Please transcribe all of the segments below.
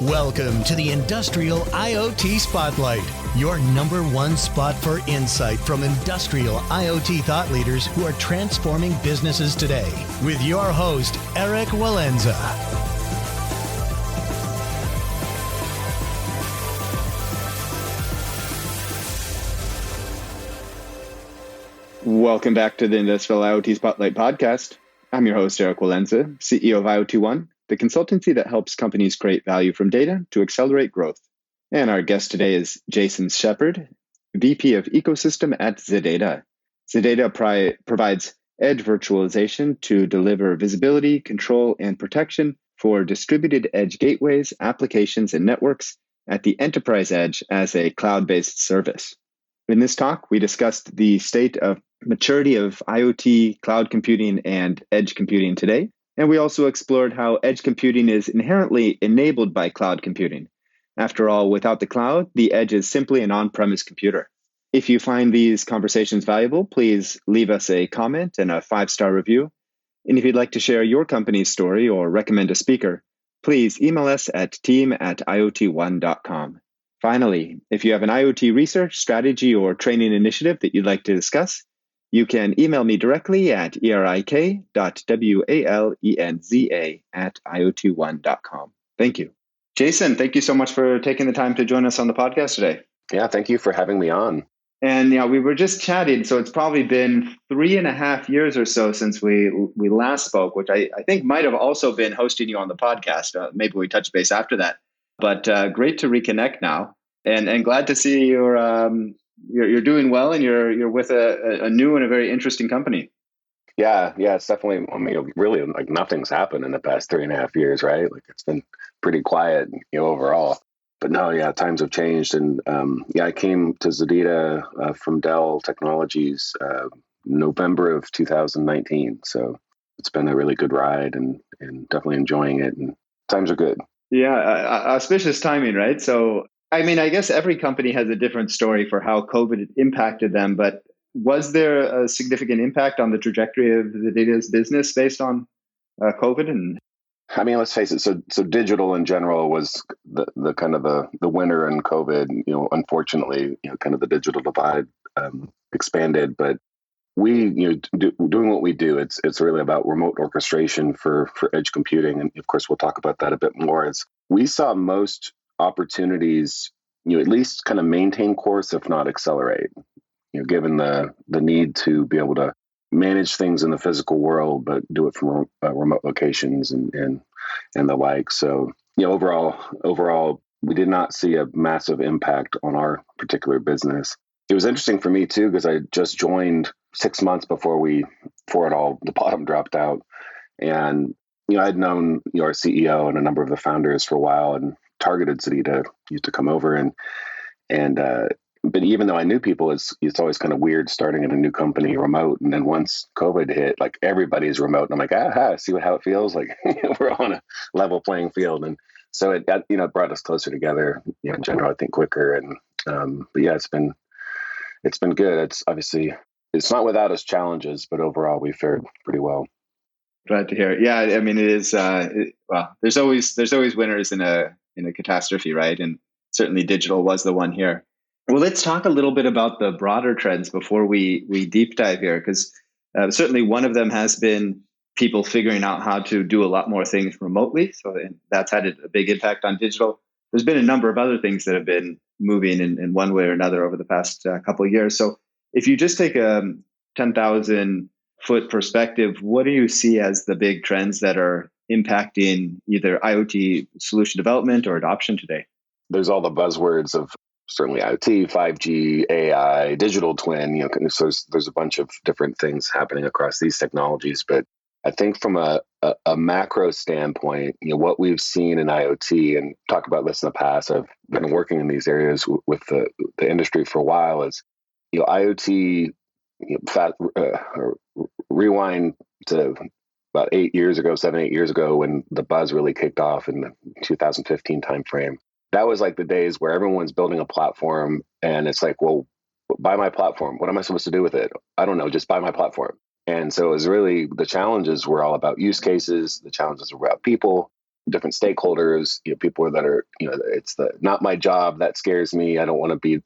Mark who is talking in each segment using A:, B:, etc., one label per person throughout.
A: Welcome to the Industrial IoT Spotlight, your number one spot for insight from industrial IoT thought leaders who are transforming businesses today. With your host, Eric Walenza.
B: Welcome back to the Industrial IoT Spotlight podcast. I'm your host, Eric Walenza, CEO of IoT ONE, the consultancy that helps companies create value from data to accelerate growth. And our guest today is Jason Shepard, VP of Ecosystem at ZEDEDA. ZEDEDA provides edge virtualization to deliver visibility, control, and protection for distributed edge gateways, applications, and networks at the enterprise edge as a cloud-based service. In this talk, we discussed the state of maturity of IoT, cloud computing, and edge computing today. And we also explored how edge computing is inherently enabled by cloud computing. After all, without the cloud, the edge is simply an on-premise computer. If you find these conversations valuable, please leave us a comment and a 5-star review. And if you'd like to share your company's story or recommend a speaker, please email us at team@iotone.com. Finally, if you have an IoT research, strategy, or training initiative that you'd like to discuss, you can email me directly at erik.walenza@iotone.com. Thank you. Jason, thank you so much for taking the time to join us on the podcast today.
C: Yeah, thank you for having me on.
B: And we were just chatting, so it's probably been 3.5 years or so since we last spoke, which I think might have also been hosting you on the podcast. Maybe we touch base after that. But great to reconnect now, and glad to see you're doing well, and you're with a new and a very interesting company.
C: Yeah, it's definitely. I mean, really, like nothing's happened in the past 3.5 years, right? Like it's been pretty quiet, overall. But no, times have changed, and I came to ZEDEDA from Dell Technologies November of 2019. So it's been a really good ride, and definitely enjoying it, and times are good.
B: Yeah, auspicious timing, right? So, I mean, I guess every company has a different story for how COVID impacted them, but was there a significant impact on the trajectory of ZEDEDA's business based on COVID? And
C: I mean, let's face it. So digital in general was the kind of the winner in COVID. Unfortunately, kind of the digital divide expanded, but we, doing what we do, it's really about remote orchestration for edge computing, and of course we'll talk about that a bit more. As we saw most opportunities, at least kind of maintain course, if not accelerate. Given the need to be able to manage things in the physical world, but do it from remote locations and the like. So, overall, we did not see a massive impact on our particular business. It was interesting for me too, because I just joined 6 months before the bottom dropped out. And, I'd known our CEO and a number of the founders for a while and targeted ZEDEDA to come over. But even though I knew people, it's always kind of weird starting in a new company remote. And then once COVID hit, like everybody's remote. And I'm like, see how it feels? Like we're on a level playing field. And so it brought us closer together, in general, I think quicker. And, but yeah, it's been good. It's obviously, it's not without its challenges, but overall we fared pretty well.
B: Glad to hear it. Yeah, I mean, it is. Well, there's always winners in a catastrophe, right? And certainly digital was the one here. Well, let's talk a little bit about the broader trends before we deep dive here, because certainly one of them has been people figuring out how to do a lot more things remotely. So that's had a big impact on digital. There's been a number of other things that have been moving in one way or another over the past couple of years. So if you just take a 10,000-foot perspective, what do you see as the big trends that are impacting either IoT solution development or adoption today?
C: There's all the buzzwords of certainly IoT, 5G, AI, digital twin. So there's a bunch of different things happening across these technologies. But I think from a macro standpoint, what we've seen in IoT, and talk about this in the past, I've been working in these areas with the industry for a while, is IoT. Rewind to about 7, 8 years ago, when the buzz really kicked off in the 2015 timeframe. That was like the days where everyone's building a platform, and it's like, well, buy my platform. What am I supposed to do with it? I don't know. Just buy my platform. And so it was really, the challenges were all about use cases. The challenges were about people. different stakeholders, people that are, it's the not my job that scares me. I don't want to be,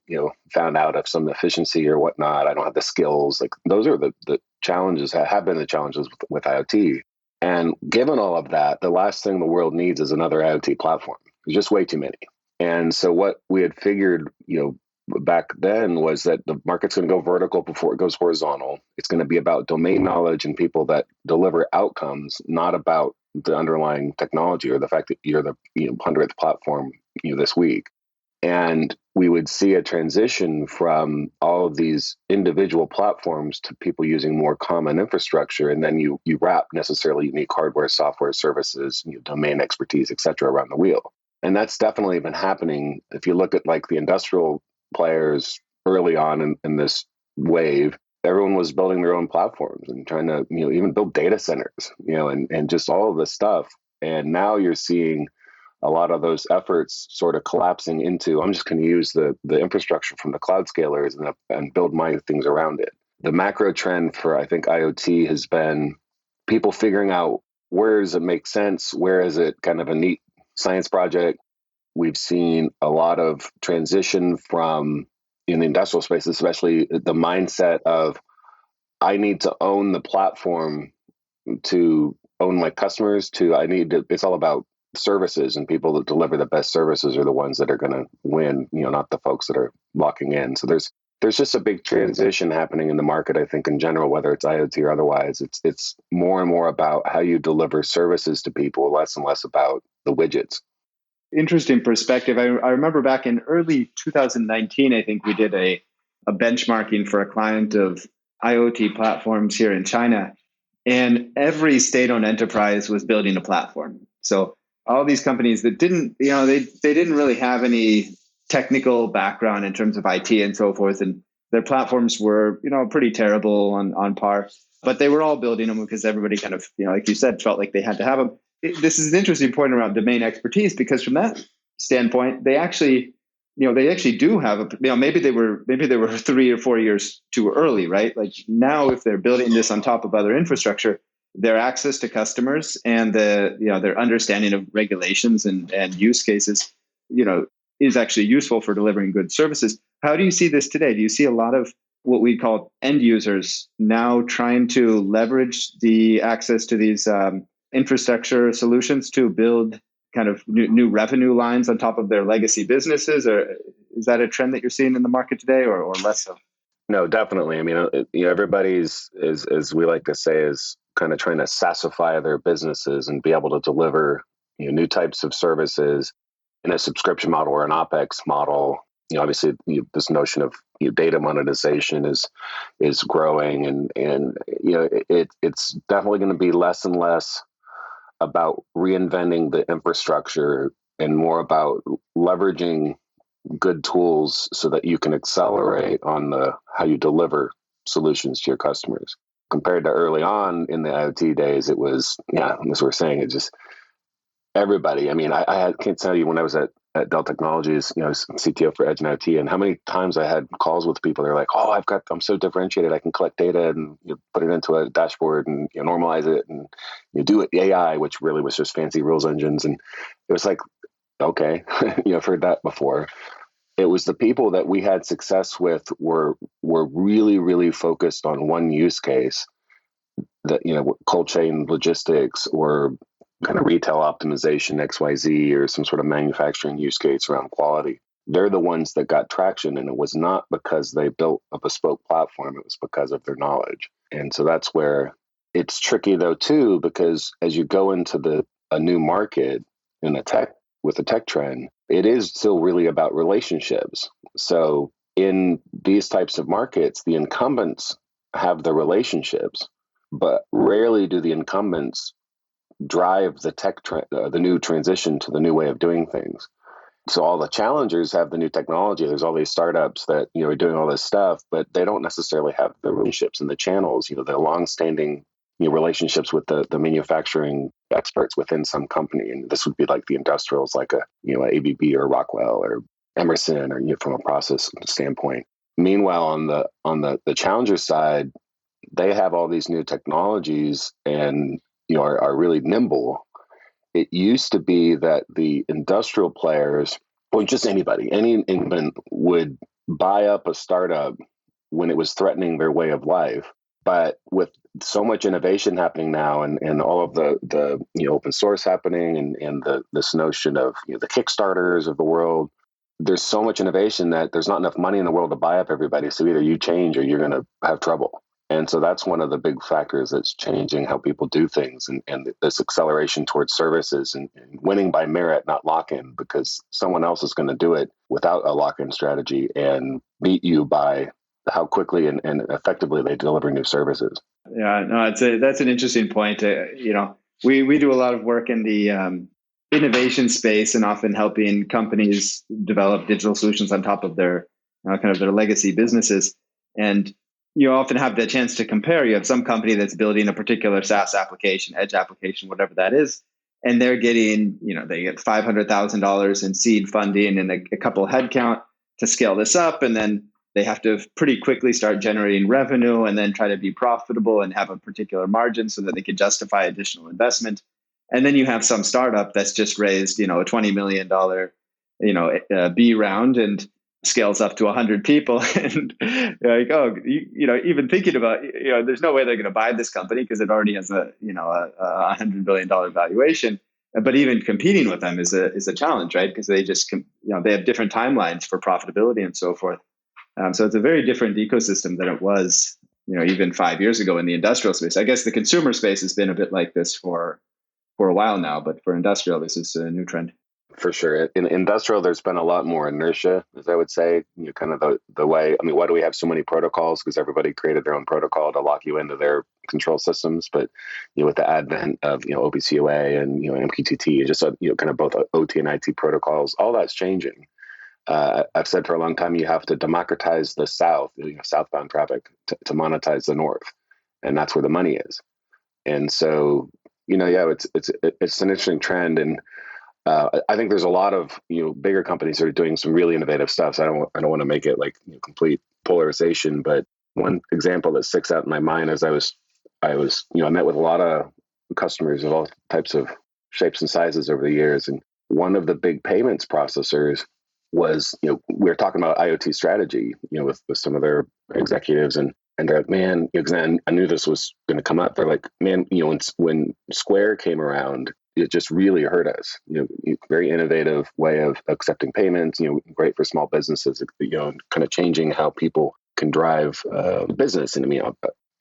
C: found out of some efficiency or whatnot. I don't have the skills. Like those are the challenges, have been the challenges with IoT. And given all of that, the last thing the world needs is another IoT platform. There's just way too many. And so what we had figured, back then was that the market's going to go vertical before it goes horizontal. It's going to be about domain knowledge and people that deliver outcomes, not about the underlying technology or the fact that you're the 100th platform this week. And we would see a transition from all of these individual platforms to people using more common infrastructure. And then you wrap necessarily unique hardware, software, services, domain expertise, et cetera, around the wheel. And that's definitely been happening. If you look at like the industrial players early on in this wave, everyone was building their own platforms and trying to, even build data centers, and just all of this stuff. And now you're seeing a lot of those efforts sort of collapsing into, I'm just going to use the infrastructure from the cloud scalers and build my things around it. The macro trend for, I think, IoT has been people figuring out where does it make sense? Where is it kind of a neat science project? We've seen a lot of transition from, in the industrial space, especially the mindset of, I need to own the platform to own my customers, it's all about services, and people that deliver the best services are the ones that are going to win, not the folks that are locking in. So there's just a big transition happening in the market, I think, in general, whether it's IoT or otherwise. It's more and more about how you deliver services to people, less and less about the widgets.
B: Interesting perspective. I remember back in early 2019, I think we did a benchmarking for a client of IoT platforms here in China, and every state-owned enterprise was building a platform. So all these companies that didn't, they didn't really have any technical background in terms of IT and so forth, and their platforms were, pretty terrible on par. But they were all building them because everybody kind of, like you said, felt like they had to have them. This is an interesting point around domain expertise, because from that standpoint, they actually do have maybe they were 3 or 4 years too early, right? Like now, if they're building this on top of other infrastructure, their access to customers and their understanding of regulations and use cases, is actually useful for delivering good services. How do you see this today? Do you see a lot of what we call end users now trying to leverage the access to these infrastructure solutions to build kind of new revenue lines on top of their legacy businesses? Or is that a trend that you're seeing in the market today, or less so?
C: No, definitely. I mean, everybody's, as we like to say, is kind of trying to SaaSify their businesses and be able to deliver new types of services in a subscription model or an OpEx model. Obviously, this notion of data monetization is growing, and it's definitely going to be less and less about reinventing the infrastructure and more about leveraging good tools so that you can accelerate on how you deliver solutions to your customers. Compared to early on in the IoT days, it was, as we're saying, it just everybody. I mean, I can't tell you when I was at Dell Technologies, CTO for Edge and IoT, and how many times I had calls with people. They're like, "Oh, I'm so differentiated. I can collect data and put it into a dashboard and normalize it and do it AI," which really was just fancy rules engines. And it was like, okay, I've heard that before. It was the people that we had success with were really, really focused on one use case, that cold chain logistics or kind of retail optimization, XYZ, or some sort of manufacturing use case around quality. They're the ones that got traction, and it was not because they built a bespoke platform. It was because of their knowledge. And so that's where it's tricky, though, too, because as you go into a new market with a tech trend, it is still really about relationships. So in these types of markets, the incumbents have the relationships, but rarely do the incumbents drive the new transition to the new way of doing things. So all the challengers have the new technology. There's all these startups that are doing all this stuff, but they don't necessarily have the relationships and the channels. The longstanding relationships with the manufacturing experts within some company, and this would be like the industrials, like a ABB or Rockwell or Emerson, or from a process standpoint. Meanwhile, on the challenger side, they have all these new technologies and are really nimble, it used to be that the industrial players, or just anyone would buy up a startup when it was threatening their way of life. But with so much innovation happening now, and all of the open source happening, and this notion of the Kickstarters of the world, there's so much innovation that there's not enough money in the world to buy up everybody. So either you change or you're going to have trouble. And so that's one of the big factors that's changing how people do things, and this acceleration towards services and winning by merit, not lock-in, because someone else is going to do it without a lock-in strategy and beat you by how quickly and effectively they deliver new services.
B: Yeah, no, that's an interesting point. We do a lot of work in the innovation space, and often helping companies develop digital solutions on top of their kind of their legacy businesses. And you often have the chance to compare. You have some company that's building a particular SaaS application, edge application, whatever that is, and they're getting, they get $500,000 in seed funding and a couple of headcount to scale this up, and then they have to pretty quickly start generating revenue and then try to be profitable and have a particular margin so that they can justify additional investment. And then you have some startup that's just raised, a $20 million, B round and scales up to 100 people. And you're like, oh, even thinking about, there's no way they're going to buy this company because it already has a $100 billion valuation. But even competing with them is a challenge, right? Because they just, they have different timelines for profitability and so forth. So it's a very different ecosystem than it was, even 5 years ago in the industrial space. I guess the consumer space has been a bit like this for a while now, but for industrial, this is a new trend.
C: For sure. In industrial, there's been a lot more inertia, as I would say, kind of the way, why do we have so many protocols? Because everybody created their own protocol to lock you into their control systems. But, with the advent of, OPCOA and, MQTT, and just, kind of both OT and IT protocols, all that's changing. I've said for a long time, you have to democratize the South, southbound traffic to monetize the North. And that's where the money is. And so, it's an interesting trend. And I think there's a lot of bigger companies that are doing some really innovative stuff. So I don't want to make it like complete polarization. But one example that sticks out in my mind is I met with a lot of customers of all types of shapes and sizes over the years, and one of the big payments processors was we were talking about IoT strategy with some of their executives, and they're like, man, because I knew this was going to come up. They're like, man, when Square came around, it just really hurt us. Very innovative way of accepting payments. Great for small businesses. Kind of changing how people can drive business, and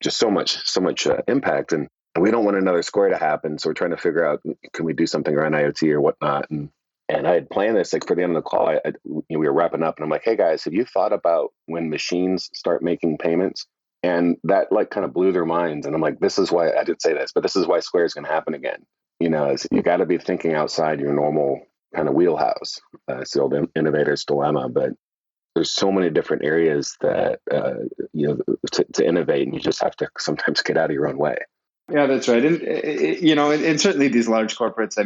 C: just so much impact. And we don't want another Square to happen. So we're trying to figure out, can we do something around IoT or whatnot? And I had planned this for the end of the call. We were wrapping up, and I'm like, hey guys, have you thought about when machines start making payments? And that kind of blew their minds. And I'm like, this is why I did say this, but this is why Square is going to happen again. You got to be thinking outside your normal kind of wheelhouse. It's the old innovator's dilemma, but there's so many different areas that, to innovate, and you just have to sometimes get out of your own way.
B: Yeah, that's right. And certainly these large corporates,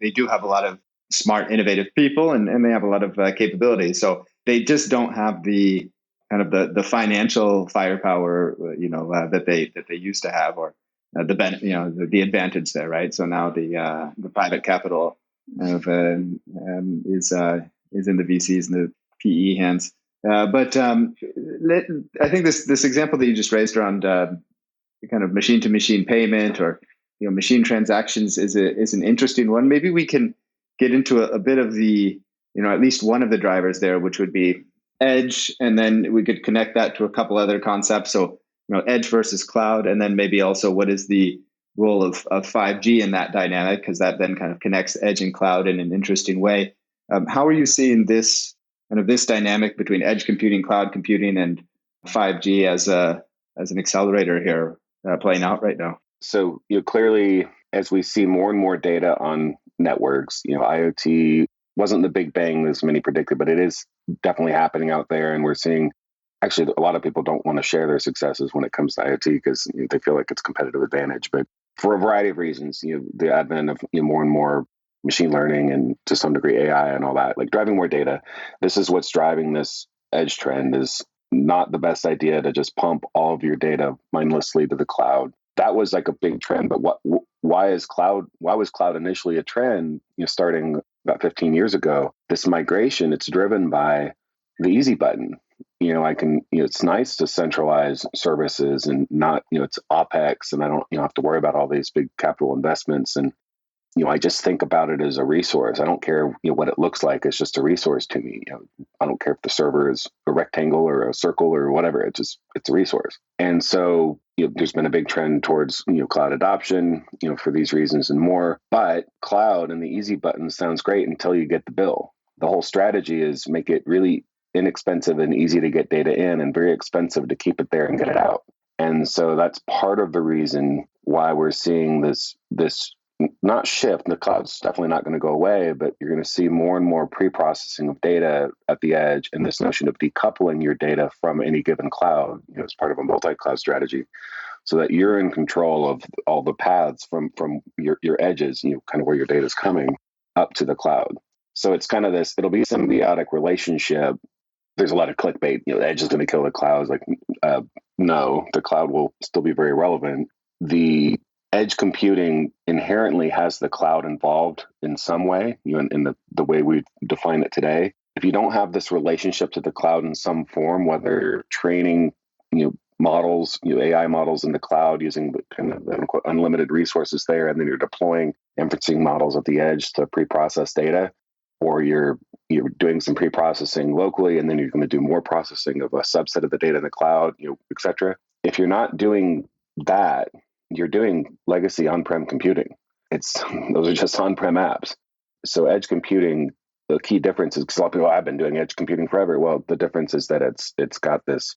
B: they do have a lot of smart, innovative people, and they have a lot of capabilities. So they just don't have the kind of the financial firepower, that they used to have, or the advantage there, right? So now the private capital is in the VCs and the PE hands. But I think this example that you just raised around kind of machine to machine payment, or machine transactions is an interesting one. Maybe we can get into a bit of the at least one of the drivers there, which would be edge, and then we could connect that to a couple other concepts. So edge versus cloud, and then maybe also what is the role of 5G in that dynamic, because that then kind of connects edge and cloud in an interesting way. How are you seeing this dynamic between edge computing, cloud computing, and 5G as an accelerator here playing out right now?
C: So clearly, as we see more and more data on networks, IoT wasn't the big bang as many predicted, but it is definitely happening out there, and we're seeing. Actually, a lot of people don't want to share their successes when it comes to IoT because they feel like it's competitive advantage. But for a variety of reasons, the advent of more and more machine learning, and to some degree AI and all that, like driving more data, this is what's driving this edge trend. Is not the best idea to just pump all of your data mindlessly to the cloud. That was like a big trend. But why was cloud initially a trend, starting about 15 years ago? This migration, it's driven by the easy button. I can, it's nice to centralize services and not, it's OpEx, and I don't, have to worry about all these big capital investments. And, I just think about it as a resource. I don't care, what it looks like. It's just a resource to me. I don't care if the server is a rectangle or a circle or whatever. It's a resource. And so, there's been a big trend towards, cloud adoption, for these reasons and more. But cloud and the easy button sounds great until you get the bill. The whole strategy is make it really inexpensive and easy to get data in and very expensive to keep it there and get it out. And so that's part of the reason why we're seeing this not shift. The cloud's definitely not going to go away, but you're going to see more and more pre-processing of data at the edge, and this notion of decoupling your data from any given cloud, as part of a multi-cloud strategy, so that you're in control of all the paths from your edges, kind of where your data is coming up to the cloud. So it's kind of this, it'll be a symbiotic relationship. There's a lot of clickbait, the edge is going to kill the cloud. It's like, no, the cloud will still be very relevant. The edge computing inherently has the cloud involved in some way, in the way we define it today. If you don't have this relationship to the cloud in some form, whether you're training, models, AI models in the cloud using kind of unquote unlimited resources there, and then you're deploying inferencing models at the edge to pre-process data, or you're doing some pre-processing locally, and then you're going to do more processing of a subset of the data in the cloud, et cetera. If you're not doing that, you're doing legacy on-prem computing. Those are just on-prem apps. So edge computing, the key difference is, because a lot of people, I've been doing edge computing forever. Well, the difference is that it's got this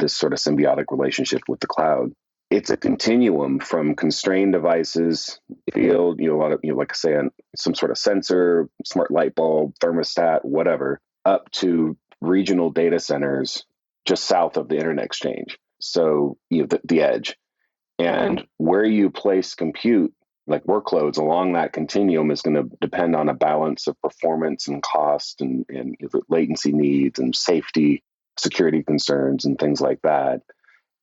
C: sort of symbiotic relationship with the cloud. It's a continuum from constrained devices, field, a lot of, like I say, some sort of sensor, smart light bulb, thermostat, whatever, up to regional data centers just south of the internet exchange. So, the edge. And where you place compute, like workloads along that continuum, is going to depend on a balance of performance and cost and latency needs and safety, security concerns, and things like that.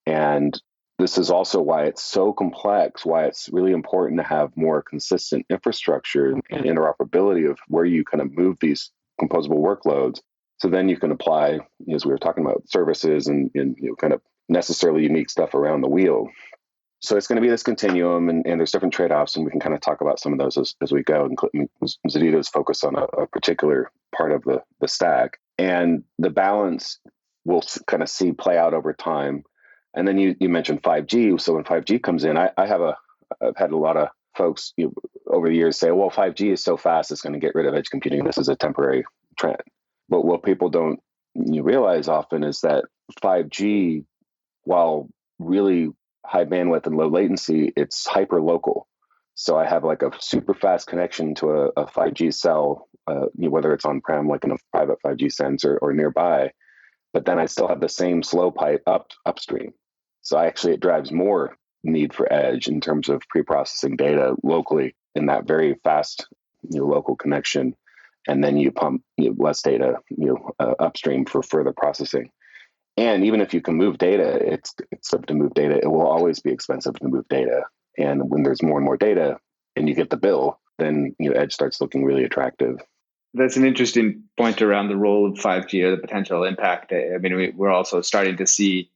C: And this is also why it's so complex, why it's really important to have more consistent infrastructure and interoperability of where you kind of move these composable workloads. So then you can apply, as we were talking about, services and kind of necessarily unique stuff around the wheel. So it's going to be this continuum, and there's different trade-offs, and we can kind of talk about some of those as we go. And ZEDEDA is focused on a particular part of the stack, and the balance we'll kind of see play out over time. And then you mentioned 5G. So when 5G comes in, I've had a lot of folks over the years say, well, 5G is so fast, it's going to get rid of edge computing. This is a temporary trend. But what people don't realize often is that 5G, while really high bandwidth and low latency, it's hyper local. So I have like a super fast connection to a 5G cell, whether it's on-prem, like in a private 5G sense or nearby, but then I still have the same slow pipe upstream. So it drives more need for edge in terms of pre-processing data locally in that very fast local connection. And then you pump less data upstream for further processing. And even if you can move data, it's expensive to move data. It will always be expensive to move data. And when there's more and more data and you get the bill, then edge starts looking really attractive.
B: That's an interesting point around the role of 5G or the potential impact. I mean, we're also starting to see,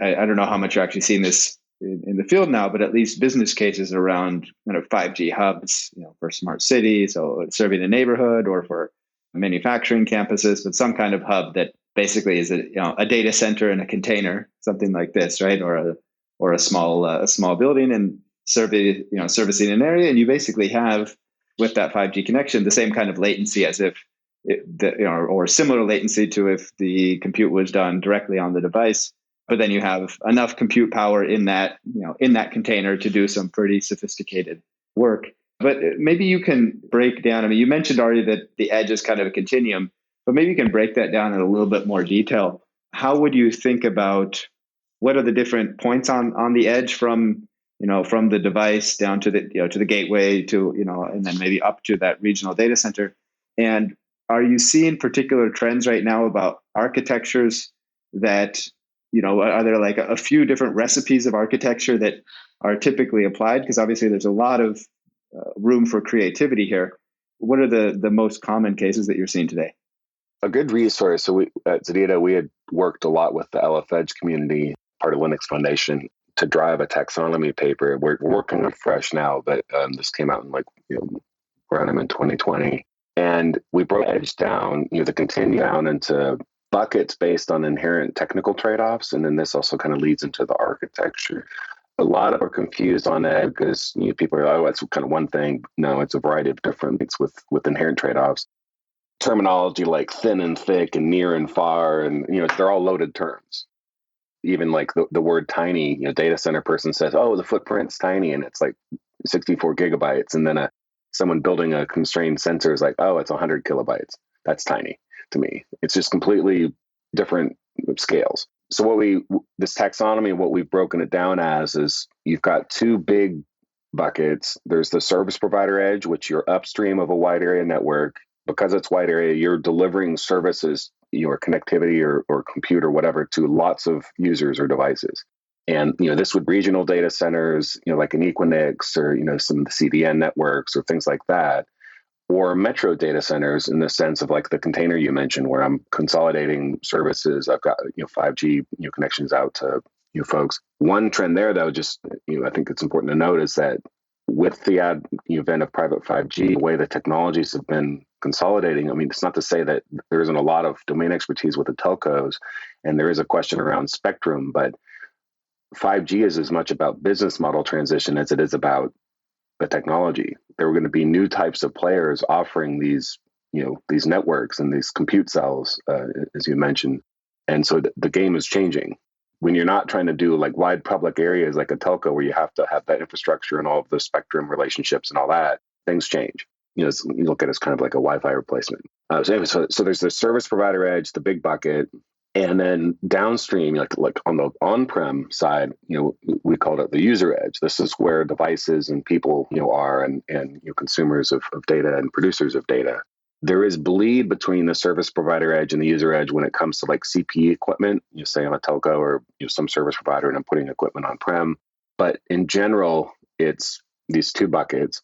B: I don't know how much you're actually seeing this in the field now, but at least business cases around kind of 5G hubs, for smart cities, so serving a neighborhood, or for manufacturing campuses, but some kind of hub that basically is a data center in a container, something like this, right? Or a small building, and servicing an area, and you basically have, with that 5G connection, the same kind of latency as if or similar latency to if the compute was done directly on the device. But then you have enough compute power in that container to do some pretty sophisticated work. But maybe you can break down. I mean, you mentioned already that the edge is kind of a continuum, but maybe you can break that down in a little bit more detail. How would you think about what are the different points on the edge from the device down to the gateway to and then maybe up to that regional data center? And are you seeing particular trends right now about architectures that are there like a few different recipes of architecture that are typically applied? Because obviously there's a lot of room for creativity here. What are the most common cases that you're seeing today?
C: A good resource. So we at ZEDEDA, we had worked a lot with the LF Edge community, part of Linux Foundation, to drive a taxonomy paper. We're working on fresh now, but this came out in around in 2020. And we broke Edge down, the continue down into buckets based on inherent technical trade-offs. And then this also kind of leads into the architecture. A lot of are confused on that because people are, oh, it's kind of one thing. No, it's a variety of different things with inherent trade-offs. Terminology like thin and thick and near and far, and they're all loaded terms. Even like the word tiny, data center person says, oh, the footprint's tiny, and it's like 64 gigabytes. And then someone building a constrained sensor is like, oh, it's 100 kilobytes. That's tiny to me. It's just completely different scales. So this taxonomy, what we've broken it down as is you've got two big buckets. There's the service provider edge, which you're upstream of a wide area network. Because it's wide area, you're delivering services, or connectivity or compute or whatever to lots of users or devices. And this would regional data centers, like an Equinix or some of the CDN networks or things like that, or metro data centers in the sense of like the container you mentioned, where I'm consolidating services. I've got 5G connections out to folks. One trend there, though, just I think it's important to note is that with the advent of private 5G, the way the technologies have been consolidating, I mean, it's not to say that there isn't a lot of domain expertise with the telcos, and there is a question around spectrum, but 5G is as much about business model transition as it is about the technology. There were going to be new types of players offering these networks and these compute cells, as you mentioned. And so the game is changing. When you're not trying to do like wide public areas like a telco where you have to have that infrastructure and all of the spectrum relationships and all that, things change. You look at it as kind of like a Wi-Fi replacement. So there's the service provider edge, the big bucket, and then downstream, like on the on-prem side, we called it the user edge. This is where devices and people are, and consumers of data and producers of data. There is bleed between the service provider edge and the user edge when it comes to like CPE equipment, say on a telco or some service provider, and I'm putting equipment on-prem. But in general, it's these two buckets.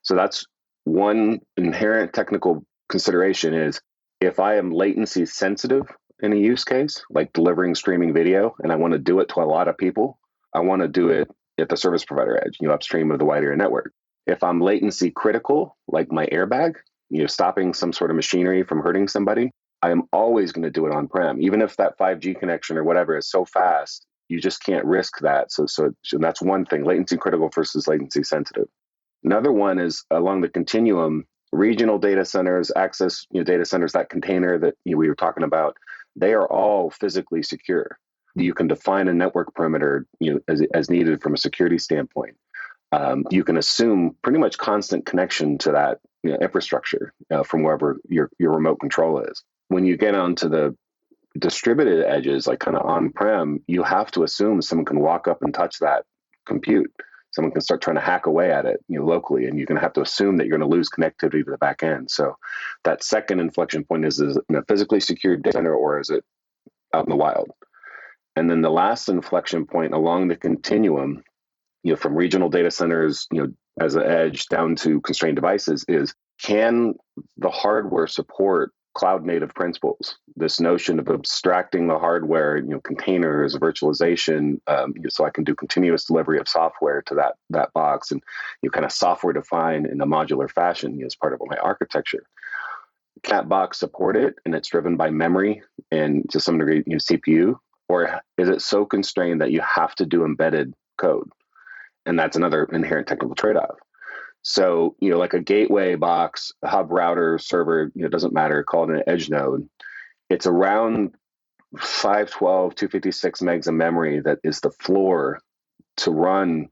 C: So that's one inherent technical consideration is if I am latency sensitive in a use case, like delivering streaming video, and I want to do it to a lot of people, I want to do it at the service provider edge, upstream of the wide area network. If I'm latency critical, like my airbag, stopping some sort of machinery from hurting somebody, I am always going to do it on-prem. Even if that 5G connection or whatever is so fast, you just can't risk that. So that's one thing, latency critical versus latency sensitive. Another one is along the continuum, regional data centers, access data centers, that container that we were talking about, they are all physically secure. You can define a network perimeter as needed from a security standpoint. You can assume pretty much constant connection to that infrastructure from wherever your remote control is. When you get onto the distributed edges, like kind of on-prem, you have to assume someone can walk up and touch that compute. Someone can start trying to hack away at it locally, and you're going to have to assume that you're going to lose connectivity to the back end. So that second inflection point is it in a physically secured data center or is it out in the wild? And then the last inflection point along the continuum, from regional data centers, as an edge down to constrained devices is, can the hardware support cloud native principles? This notion of abstracting the hardware, containers, virtualization, so I can do continuous delivery of software to that box, and kind of software defined in a modular fashion as part of my architecture. Can that box support it, and it's driven by memory and to some degree CPU, or is it so constrained that you have to do embedded code? And that's another inherent technical trade-off. So, like a gateway box, a hub router, server, doesn't matter, call it an edge node. It's around 512, 256 megs of memory that is the floor to run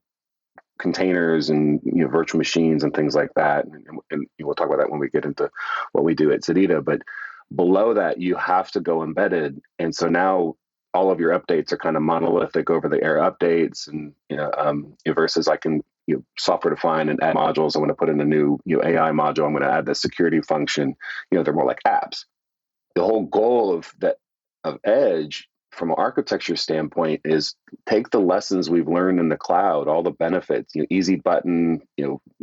C: containers and virtual machines and things like that. And we'll talk about that when we get into what we do at ZEDEDA. But below that, you have to go embedded. And so now all of your updates are kind of monolithic over the air updates, and versus I can software define and add modules. I want to put in a new AI module. I'm going to add the security function. They're more like apps. The whole goal of Edge from an architecture standpoint is take the lessons we've learned in the cloud, all the benefits, easy button,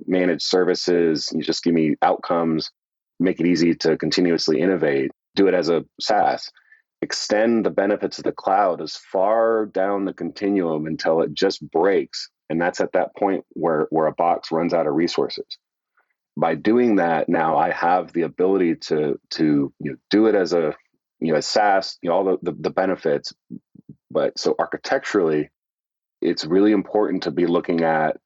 C: managed services, you just give me outcomes, make it easy to continuously innovate, do it as a SaaS, extend the benefits of the cloud as far down the continuum until it just breaks. And that's at that point where a box runs out of resources. By doing that, now I have the ability to do it as a as SaaS, all the benefits. But so architecturally, it's really important to be looking at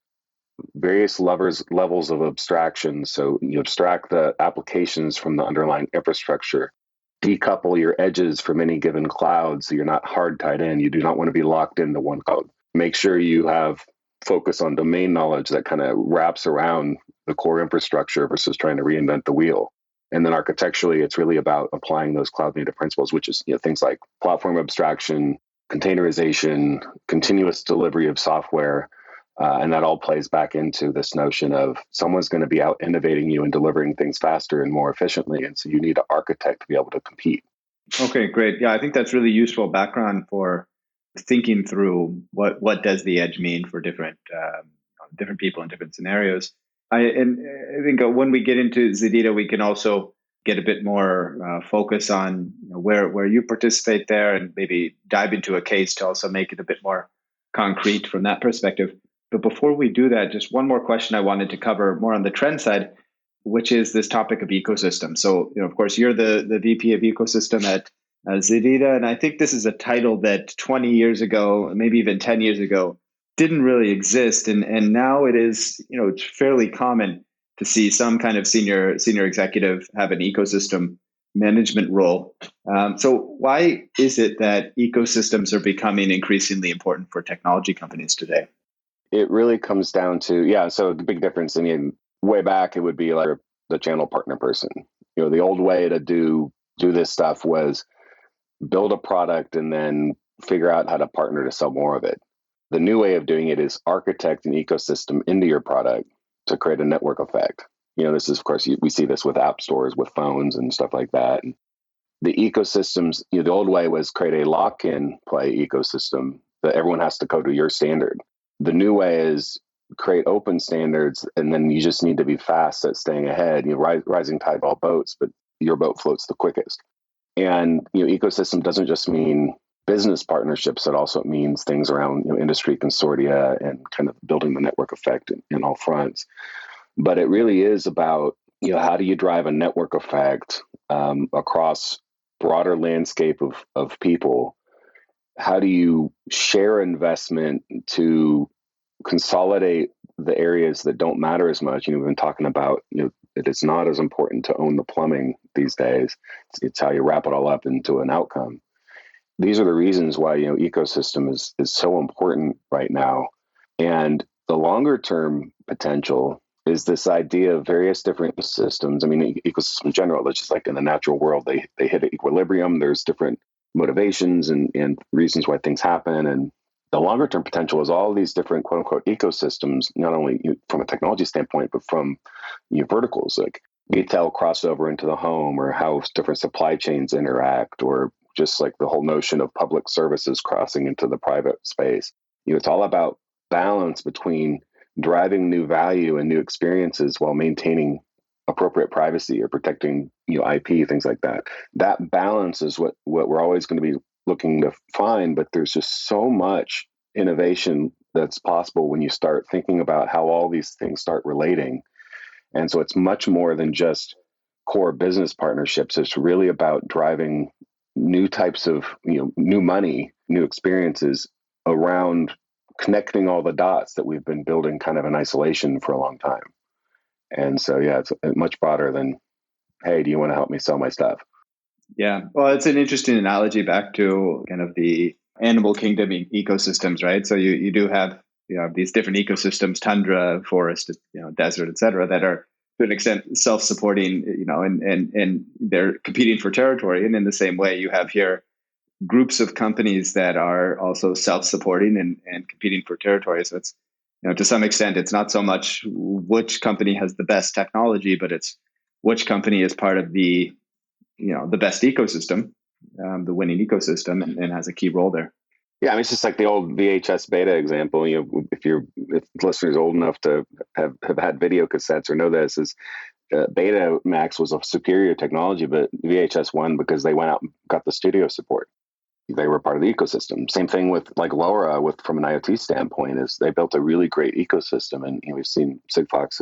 C: various levels of abstraction. So you abstract the applications from the underlying infrastructure, decouple your edges from any given cloud so you're not hard tied in. You do not want to be locked into one cloud. Make sure you have focus on domain knowledge that kind of wraps around the core infrastructure versus trying to reinvent the wheel. And then architecturally, it's really about applying those cloud native principles, which is things like platform abstraction, containerization, continuous delivery of software. And that all plays back into this notion of someone's going to be out innovating you and delivering things faster and more efficiently. And so you need an architect to be able to compete.
B: Okay, great. Yeah, I think that's really useful background for thinking through what does the edge mean for different people in different scenarios. I think when we get into ZEDEDA, we can also get a bit more focus on where you participate there, and maybe dive into a case to also make it a bit more concrete from that perspective. But before we do that, just one more question I wanted to cover more on the trend side, which is this topic of ecosystem. So, of course, you're the VP of ecosystem at ZEDEDA, and I think this is a title that 20 years ago, maybe even 10 years ago, didn't really exist, and now it is. It's fairly common to see some kind of senior executive have an ecosystem management role. So, why is it that ecosystems are becoming increasingly important for technology companies today?
C: It really comes down to so the big difference. I mean, way back it would be like the channel partner person. The old way to do this stuff was build a product and then figure out how to partner to sell more of it. The new way of doing it is architect an ecosystem into your product to create a network effect. This is, of course, we see this with app stores, with phones and stuff like that. And the ecosystems, the old way was create a lock-in play ecosystem that everyone has to code to your standard. The new way is create open standards, and then you just need to be fast at staying ahead. Rising tide all boats, but your boat floats the quickest. And ecosystem doesn't just mean business partnerships; it also means things around industry consortia and kind of building the network effect in all fronts. But it really is about how do you drive a network effect across broader landscape of people? How do you share investment to consolidate the areas that don't matter as much? We've been talking about that it's not as important to own the plumbing these days. It's how you wrap it all up into an outcome. These are the reasons why ecosystem is so important right now. And the longer term potential is this idea of various different systems. I mean, ecosystem in general, it's just like in the natural world, they hit an equilibrium. There's different motivations and reasons why things happen. And the longer term potential is all these different quote unquote ecosystems, not only from a technology standpoint, but from verticals like retail crossover into the home, or how different supply chains interact, or just like the whole notion of public services crossing into the private space. It's all about balance between driving new value and new experiences while maintaining appropriate privacy or protecting IP, things like that. That balance is what we're always going to be looking to find, but there's just so much innovation that's possible when you start thinking about how all these things start relating. And so it's much more than just core business partnerships. It's really about driving new types of new money, new experiences around connecting all the dots that we've been building kind of in isolation for a long time. And so, it's much broader than, hey, do you want to help me sell my stuff?
B: Yeah. Well, it's an interesting analogy back to kind of the animal kingdom ecosystems, right? So you do have these different ecosystems, tundra, forest, desert, et cetera, that are to an extent self-supporting, and they're competing for territory. And in the same way, you have here groups of companies that are also self-supporting and competing for territory. So it's, to some extent, it's not so much which company has the best technology, but it's which company is part of the best ecosystem the winning ecosystem and has a key role there.
C: Yeah, I mean, it's just like the old VHS beta example. If listeners old enough to have had video cassettes or know this, is Beta Max was a superior technology, but VHS won because they went out and got the studio support. They were part of the ecosystem. Same thing with like LoRa, from an IoT standpoint, is they built a really great ecosystem, and we've seen Sigfox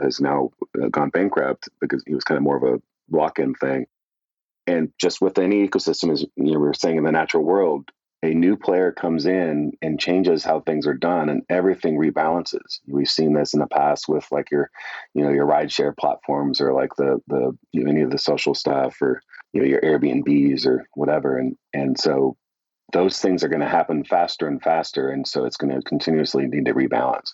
C: has now gone bankrupt because it was kind of more of a lock-in thing. And just with any ecosystem, as we were saying, in the natural world, a new player comes in and changes how things are done, and everything rebalances. We've seen this in the past with like your rideshare platforms, or like the any of the social stuff, or your Airbnbs or whatever, and so those things are going to happen faster and faster, and so it's going to continuously need to rebalance.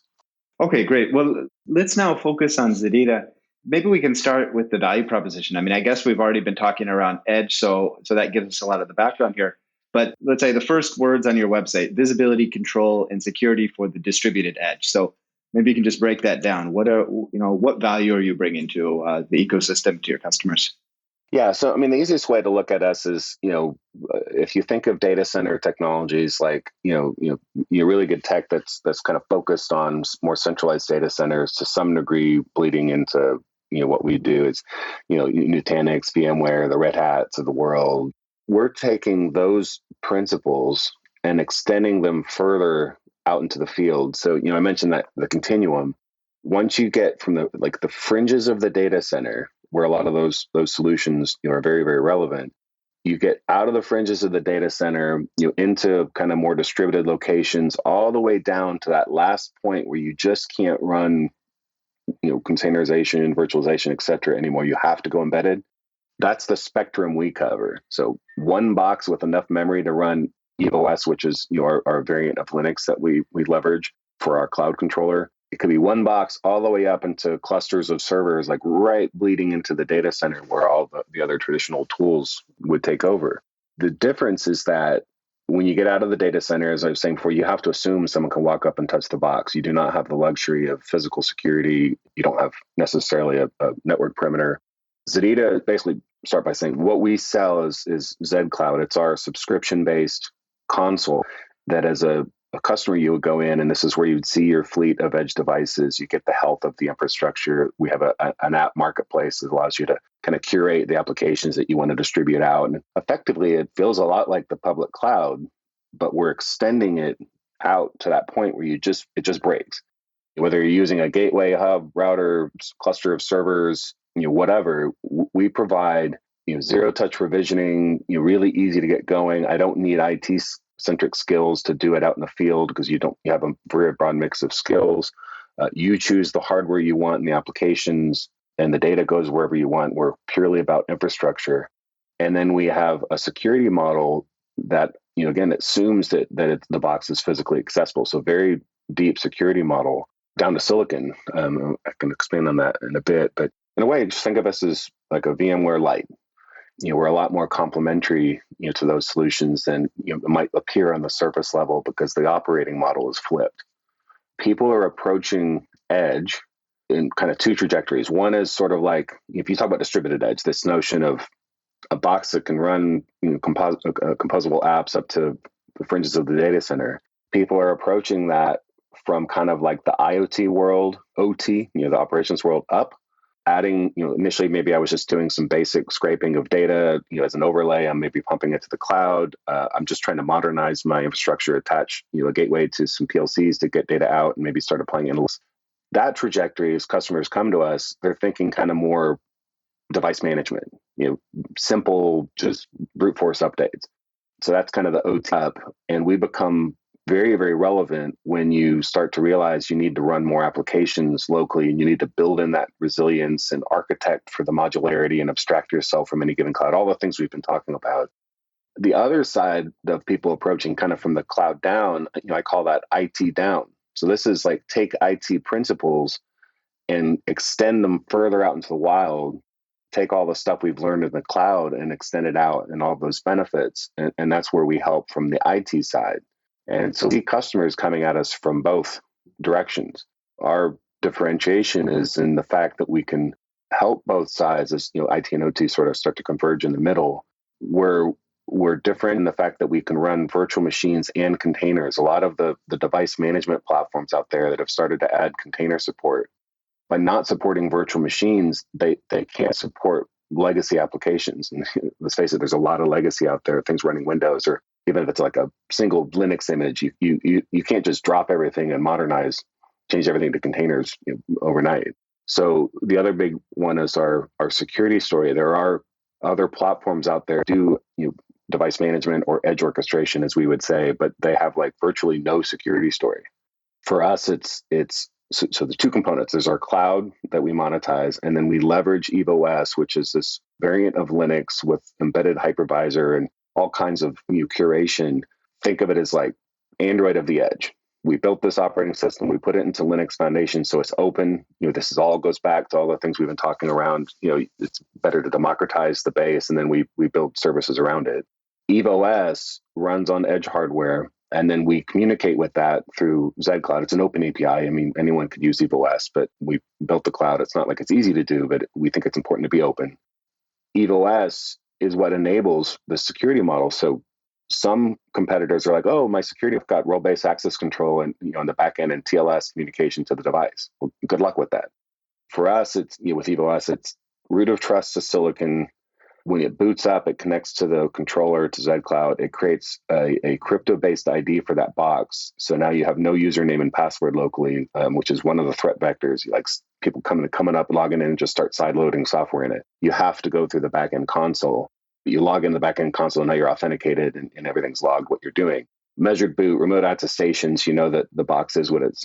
B: Okay, great. Well, let's now focus on ZEDEDA. Maybe we can start with the value proposition. I mean, I guess we've already been talking around edge, so that gives us a lot of the background here. But let's say the first words on your website: visibility, control, and security for the distributed edge. So maybe you can just break that down. What value are you bringing to the ecosystem, to your customers?
C: Yeah, so I mean, the easiest way to look at us is, if you think of data center technologies, like really good tech that's kind of focused on more centralized data centers, to some degree bleeding into what we do is Nutanix, VMware, the Red Hats of the world. We're taking those principles and extending them further out into the field. So I mentioned that the continuum. Once you get from the fringes of the data center, where a lot of those solutions are very, very relevant, you get out of the fringes of the data center, into kind of more distributed locations, all the way down to that last point where you just can't run containerization, virtualization, et cetera, anymore. You have to go embedded. That's the spectrum we cover. So one box with enough memory to run EOS, which is our variant of Linux that we leverage for our cloud controller. It could be one box all the way up into clusters of servers, like right bleeding into the data center where all the other traditional tools would take over. The difference is that when you get out of the data center, as I was saying before, you have to assume someone can walk up and touch the box. You do not have the luxury of physical security. You don't have necessarily a network perimeter. ZEDEDA, basically start by saying what we sell is Zed Cloud. It's our subscription-based console that, as a customer, you would go in, and this is where you'd see your fleet of edge devices. You get the health of the infrastructure. We have an app marketplace that allows you to kind of curate the applications that you want to distribute out. And effectively, it feels a lot like the public cloud, but we're extending it out to that point where it just breaks. Whether you're using a gateway, hub, router, cluster of servers, whatever, we provide zero touch provisioning, really easy to get going. I don't need IT centric skills to do it out in the field, because you have a very broad mix of skills. You choose the hardware you want and the applications, and the data goes wherever you want. We're purely about infrastructure. And then we have a security model that, again, assumes that the box is physically accessible. So very deep security model down to silicon. I can expand on that in a bit, but in a way, just think of us as like a VMware Lite. We're a lot more complementary, to those solutions than it might appear on the surface level, because the operating model is flipped. People are approaching edge in kind of two trajectories. One is sort of like, if you talk about distributed edge, this notion of a box that can run composable apps up to the fringes of the data center. People are approaching that from kind of like the IoT world, OT, the operations world, up. Adding, initially, maybe I was just doing some basic scraping of data, as an overlay. I'm maybe pumping it to the cloud. I'm just trying to modernize my infrastructure, attach, a gateway to some PLCs to get data out, and maybe start applying analytics. That trajectory, as customers come to us, they're thinking kind of more device management, simple, just brute force updates. So that's kind of the OT up, and we become very, very relevant when you start to realize you need to run more applications locally, and you need to build in that resilience and architect for the modularity and abstract yourself from any given cloud, all the things we've been talking about. The other side of people approaching kind of from the cloud down, I call that IT down. So this is like, take IT principles and extend them further out into the wild, take all the stuff we've learned in the cloud and extend it out and all those benefits. And that's where we help from the IT side. And so we see customers coming at us from both directions. Our differentiation is in the fact that we can help both sides as IT and OT sort of start to converge in the middle, where we're different in the fact that we can run virtual machines and containers. A lot of the device management platforms out there that have started to add container support, by not supporting virtual machines, they can't support legacy applications. And let's face it, there's a lot of legacy out there, things running Windows, or even if it's like a single Linux image, you can't just drop everything and modernize, change everything to containers overnight. So the other big one is our security story. There are other platforms out there do device management or edge orchestration, as we would say, but they have like virtually no security story. For us, it's so the two components. There's our cloud that we monetize, and then we leverage EVOS, which is this variant of Linux with embedded hypervisor and all kinds of new curation. Think of it as like Android of the edge. We built this operating system. We put it into Linux Foundation, so it's open. This is all goes back to all the things we've been talking around. It's better to democratize the base, and then we build services around it. EVOS runs on edge hardware, and then we communicate with that through ZCloud. It's an open API. I mean, anyone could use EVOS, but we built the cloud. It's not like it's easy to do, but we think it's important to be open. EVOS is what enables the security model. So some competitors are like, oh, my security, I've got role-based access control and on the back end and TLS communication to the device. Well, good luck with that. For us, it's with EVOS, it's root of trust to silicon. When it boots up, it connects to the controller, to ZCloud. It creates a crypto-based ID for that box. So now you have no username and password locally, which is one of the threat vectors. Like people coming up, logging in, and just start sideloading software in it. You have to go through the backend console. You log in the backend console, and now you're authenticated, and everything's logged what you're doing. Measured boot, remote attestations, that the box is what it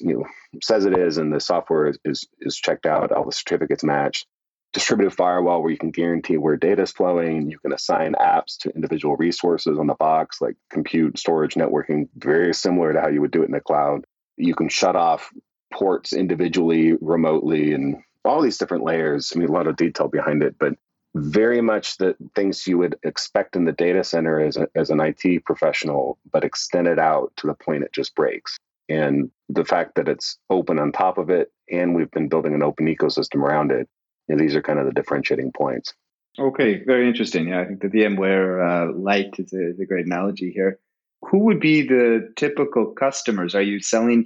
C: says it is, and the software is checked out, all the certificates matched. Distributed firewall, where you can guarantee where data is flowing. You can assign apps to individual resources on the box, like compute, storage, networking, very similar to how you would do it in the cloud. You can shut off ports individually, remotely, and all these different layers. I mean, a lot of detail behind it, but very much the things you would expect in the data center as an IT professional, but extended out to the point it just breaks. And the fact that it's open on top of it, and we've been building an open ecosystem around it, these are kind of the differentiating points.
B: Okay, very interesting. Yeah, I think the VMware Lite is a great analogy here. Who would be the typical customers? Are you selling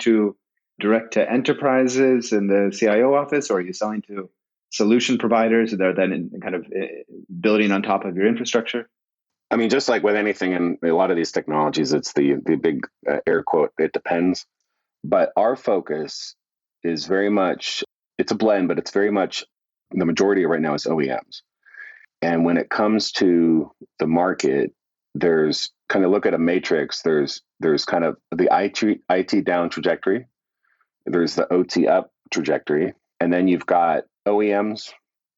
B: direct to enterprises in the CIO office, or are you selling to solution providers that are then kind of building on top of your infrastructure?
C: I mean, just like with anything in a lot of these technologies, it's the big air quote, it depends. But our focus is very much, it's a blend, but it's very much, the majority right now is OEMs. And when it comes to the market, there's kind of look at a matrix, there's kind of the IT down trajectory, there's the OT up trajectory, and then you've got OEMs,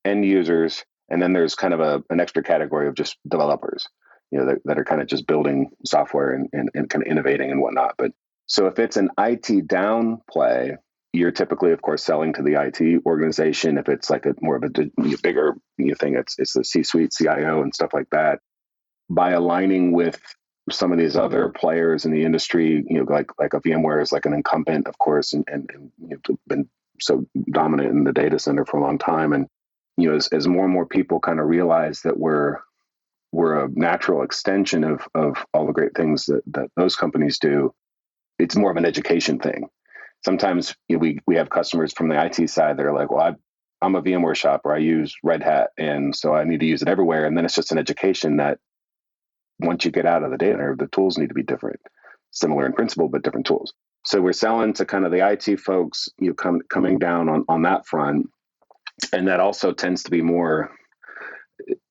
C: end users, and then there's kind of an extra category of just developers, that are kind of just building software and kind of innovating and whatnot. But so if it's an IT down play, you're typically, of course, selling to the IT organization. If it's like more of a bigger thing, it's the C-suite, CIO, and stuff like that. By aligning with some of these other players in the industry, like a VMware is like an incumbent, of course, and been so dominant in the data center for a long time. And as more and more people kind of realize that we're a natural extension of all the great things that those companies do, it's more of an education thing. Sometimes we have customers from the IT side that are like, well, I'm a VMware shop, or I use Red Hat, and so I need to use it everywhere. And then it's just an education that once you get out of the data center, the tools need to be different, similar in principle, but different tools. So we're selling to kind of the IT folks, coming down on that front. And that also tends to be more,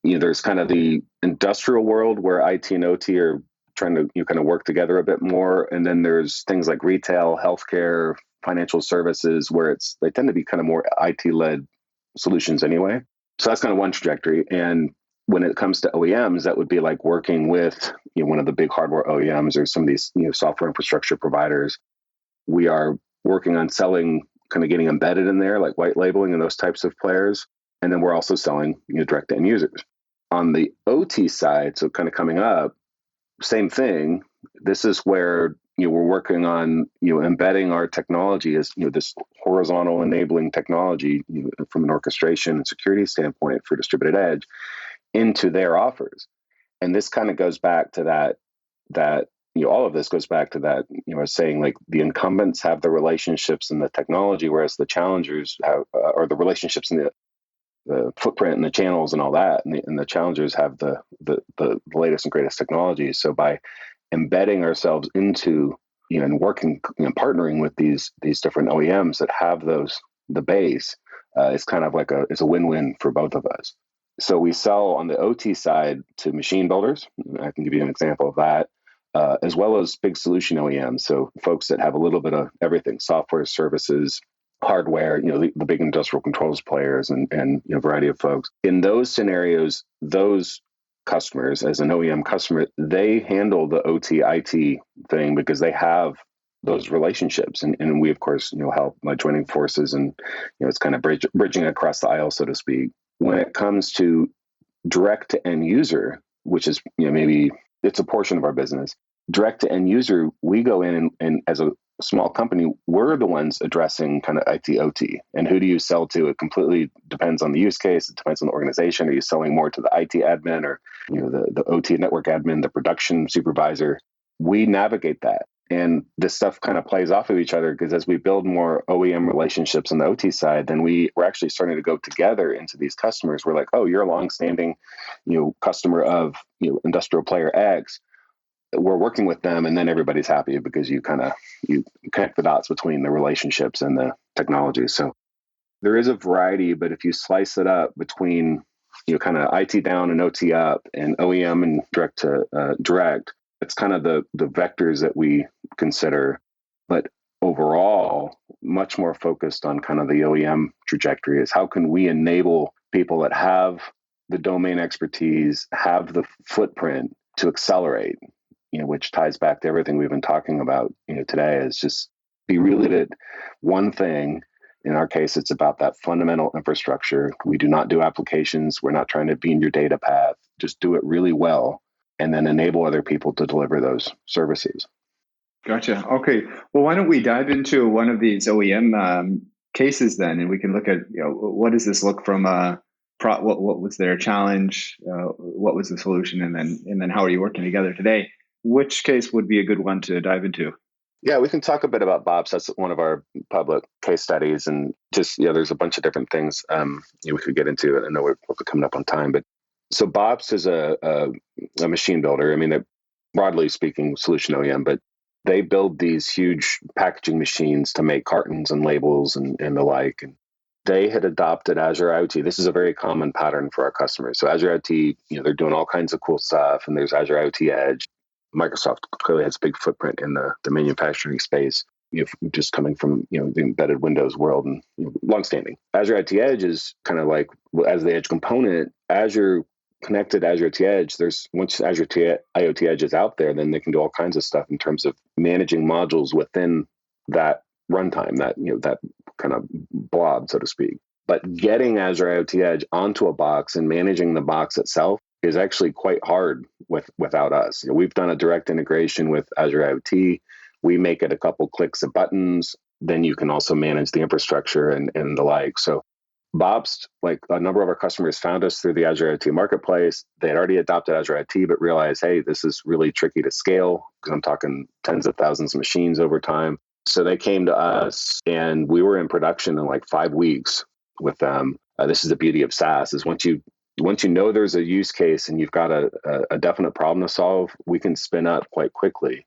C: there's kind of the industrial world where IT and OT are trying to kind of work together a bit more. And then there's things like retail, healthcare, financial services, where they tend to be kind of more IT-led solutions anyway. So that's kind of one trajectory. And when it comes to OEMs, that would be like working with one of the big hardware OEMs or some of these software infrastructure providers. We are working on selling, kind of getting embedded in there, like white labeling and those types of players. And then we're also selling direct to end users. On the OT side, so kind of coming up, same thing. This is where we're working on embedding our technology as this horizontal enabling technology from an orchestration and security standpoint for distributed edge into their offers. And this kind of goes back to that all of this goes back to that, saying like the incumbents have the relationships and the technology, whereas the challengers have, or the relationships and the footprint and the channels and all that, and the challengers have the latest and greatest technology. So by embedding ourselves into, and working, partnering with these different OEMs that have the base, it's kind of like it's a win-win for both of us. So we sell on the OT side to machine builders. I can give you an example of that, as well as big solution OEMs. So folks that have a little bit of everything: software, services, hardware, the big industrial controls players, and a variety of folks. In those scenarios, those customers, as an OEM customer, they handle the OT IT thing because they have those relationships, and we of course help by joining forces, and it's kind of bridging across the aisle, so to speak. When it comes to direct to end user, which is maybe it's a portion of our business, direct to end user, we go in and as a small company, we're the ones addressing kind of IT OT. And who do you sell to? It completely depends on the use case. It depends on the organization. Are you selling more to the IT admin, or the OT network admin, the production supervisor? We navigate that. And this stuff kind of plays off of each other, because as we build more OEM relationships on the OT side, then we're actually starting to go together into these customers. We're like, oh, you're a longstanding, customer of industrial player X. We're working with them, and then everybody's happy because you connect the dots between the relationships and the technology. So there is a variety, but if you slice it up between kind of IT down and OT up, and OEM and direct to direct, it's kind of the vectors that we consider. But overall, much more focused on kind of the OEM trajectory is how can we enable people that have the domain expertise, have the footprint to accelerate, which ties back to everything we've been talking about, today, is just be really good at one thing. In our case, it's about that fundamental infrastructure. We do not do applications. We're not trying to be in your data path. Just do it really well, and then enable other people to deliver those services.
B: Gotcha. Okay. Well, why don't we dive into one of these OEM cases then, and we can look at what does this look from what was their challenge, what was the solution, and then how are you working together today? Which case would be a good one to dive into?
C: Yeah, we can talk a bit about Bob's. That's one of our public case studies, and just there's a bunch of different things we could get into. I know we're coming up on time, but so Bob's is a machine builder. I mean, they're, broadly speaking, solution OEM, but they build these huge packaging machines to make cartons and labels and the like. And they had adopted Azure IoT. This is a very common pattern for our customers. So Azure IoT, they're doing all kinds of cool stuff, and there's Azure IoT Edge. Microsoft clearly has a big footprint in the manufacturing space, just coming from the embedded Windows world, and longstanding. Azure IoT Edge is kind of like, as the Edge component, Azure connected Azure IoT Edge. Once Azure IoT Edge is out there, then they can do all kinds of stuff in terms of managing modules within that runtime, that kind of blob, so to speak. But getting Azure IoT Edge onto a box and managing the box itself is actually quite hard without us. We've done a direct integration with Azure IoT. We make it a couple clicks of buttons. Then you can also manage the infrastructure and the like. So Bob's, like a number of our customers, found us through the Azure IoT marketplace. They had already adopted Azure IoT, but realized, hey, this is really tricky to scale, because I'm talking tens of thousands of machines over time. So they came to us, and we were in production in like 5 weeks with them. This is the beauty of SaaS, is once you know there's a use case and you've got a definite problem to solve, we can spin up quite quickly.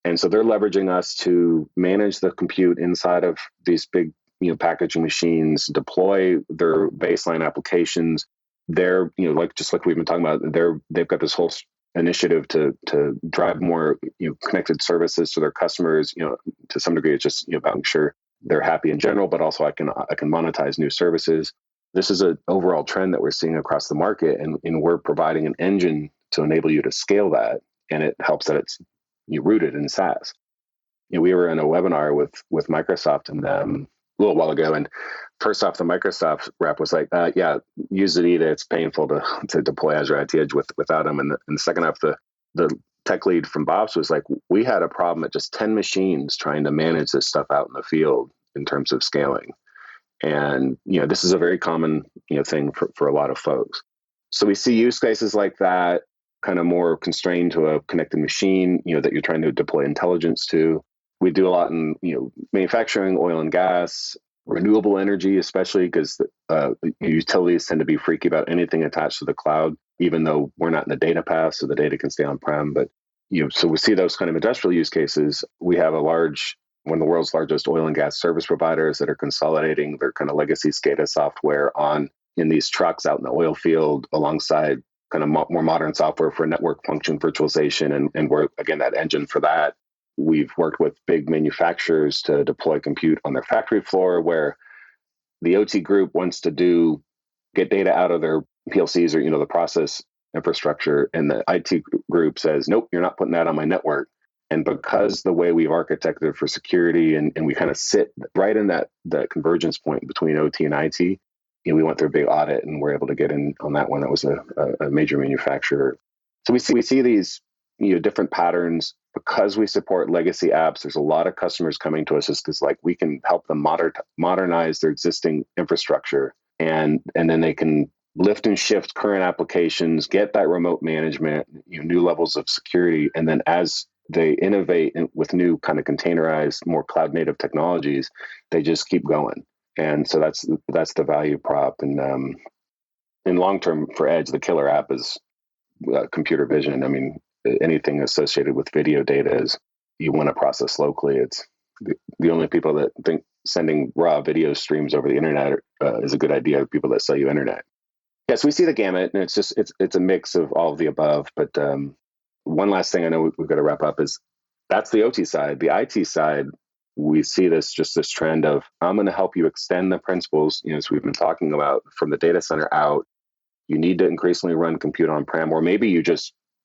C: And so they're leveraging us to manage the compute inside of these big packaging machines, deploy their baseline applications. They're just like we've been talking about, they've got this whole initiative to drive more connected services to their customers. To some degree, it's just about making sure they're happy in general, but also I can monetize new services. This is an overall trend that we're seeing across the market, and we're providing an engine to enable you to scale that, and it helps that it's rooted in SaaS. We were in a webinar with Microsoft and them a little while ago, and first off, the Microsoft rep was like, "Yeah, use ZEDEDA. It's painful to deploy Azure IoT Edge without them." And the second off, the tech lead from Bob's was like, "We had a problem at just 10 machines trying to manage this stuff out in the field in terms of scaling." And this is a very common thing for a lot of folks. So we see use cases like that. kind of more constrained to a connected machine, that you're trying to deploy intelligence to. We do a lot in, manufacturing, oil and gas, renewable energy, especially because utilities tend to be freaky about anything attached to the cloud, even though we're not in the data path, so the data can stay on-prem. But, so we see those kind of industrial use cases. We have one of the world's largest oil and gas service providers that are consolidating their kind of legacy SCADA software in these trucks out in the oil field alongside kind of more modern software for network function virtualization. And we're, again, that engine for that. We've worked with big manufacturers to deploy compute on their factory floor, where the OT group wants to get data out of their PLCs or, the process infrastructure. And the IT group says, nope, you're not putting that on my network. And because the way we've architected for security and we kind of sit right in that convergence point between OT and IT, we went through a big audit and we're able to get in on that one. That was a major manufacturer. So we see these, different patterns because we support legacy apps. There's a lot of customers coming to us just because we can help them modernize their existing infrastructure, and then they can lift and shift current applications, get that remote management, new levels of security, and then as they innovate with new kind of containerized, more cloud native technologies, they just keep going. And so that's the value prop. And in long term for Edge, the killer app is computer vision. I mean, anything associated with video data is you want to process locally. It's the only people that think sending raw video streams over the internet is a good idea. People that sell you internet. Yes, we see the gamut, and it's a mix of all of the above. But one last thing I know we've got to wrap up is that's the OT side. The IT side, we see this trend of I'm going to help you extend the principles, as we've been talking about, from the data center out. You need to increasingly run compute on-prem, or maybe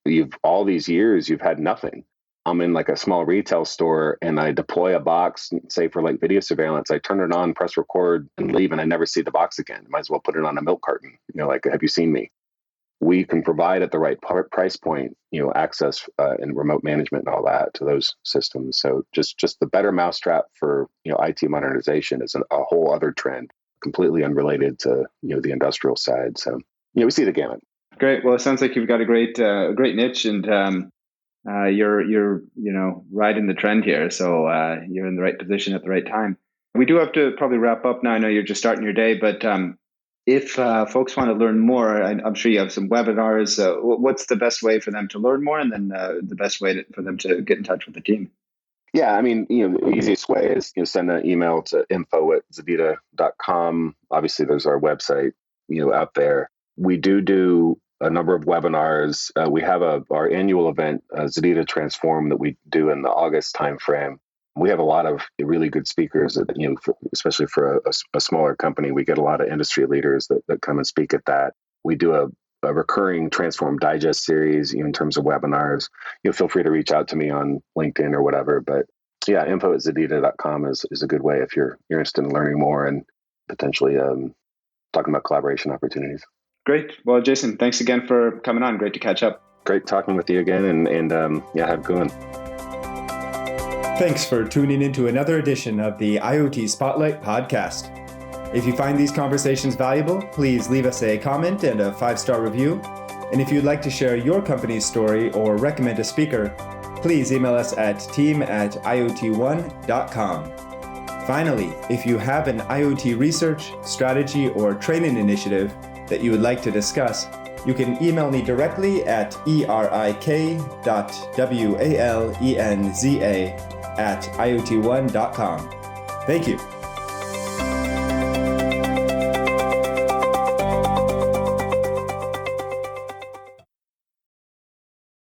C: you've all these years you've had nothing. I'm in a small retail store and I deploy a box, say for video surveillance. I turn it on, press record, and leave, and I never see the box again. Might as well put it on a milk carton. Have you seen me? We can provide at the right price point, access and remote management and all that to those systems. So just the better mousetrap for IT modernization is a whole other trend, completely unrelated to the industrial side. So we see the gamut.
B: Great. Well, it sounds like you've got a great niche, and you're right in the trend here. So you're in the right position at the right time. We do have to probably wrap up now. I know you're just starting your day, but if folks want to learn more, I'm sure you have some webinars. What's the best way for them to learn more, and then the best way for them to get in touch with the team?
C: Yeah, I mean, the easiest way is send an email to info@ZEDEDA.com. Obviously, there's our website, out there. We do a number of webinars. We have our annual event, ZEDEDA Transform, that we do in the August timeframe. We have a lot of really good speakers that, especially for a smaller company, we get a lot of industry leaders that come and speak at that. We do a recurring Transform Digest series in terms of webinars. Feel free to reach out to me on LinkedIn or whatever. But yeah, info@ZEDEDA.com is a good way if you're interested in learning more and potentially talking about collaboration opportunities.
B: Great. Well, Jason, thanks again for coming on. Great to catch up.
C: Great talking with you again, and have a good one.
D: Thanks for tuning into another edition of the IoT Spotlight podcast. If you find these conversations valuable, please leave us a comment and a 5-star review. And if you'd like to share your company's story or recommend a speaker, please email us at team@iotone.com. Finally, if you have an IoT research, strategy, or training initiative that you would like to discuss, you can email me directly at erik.walenza@iotone.com. Thank you.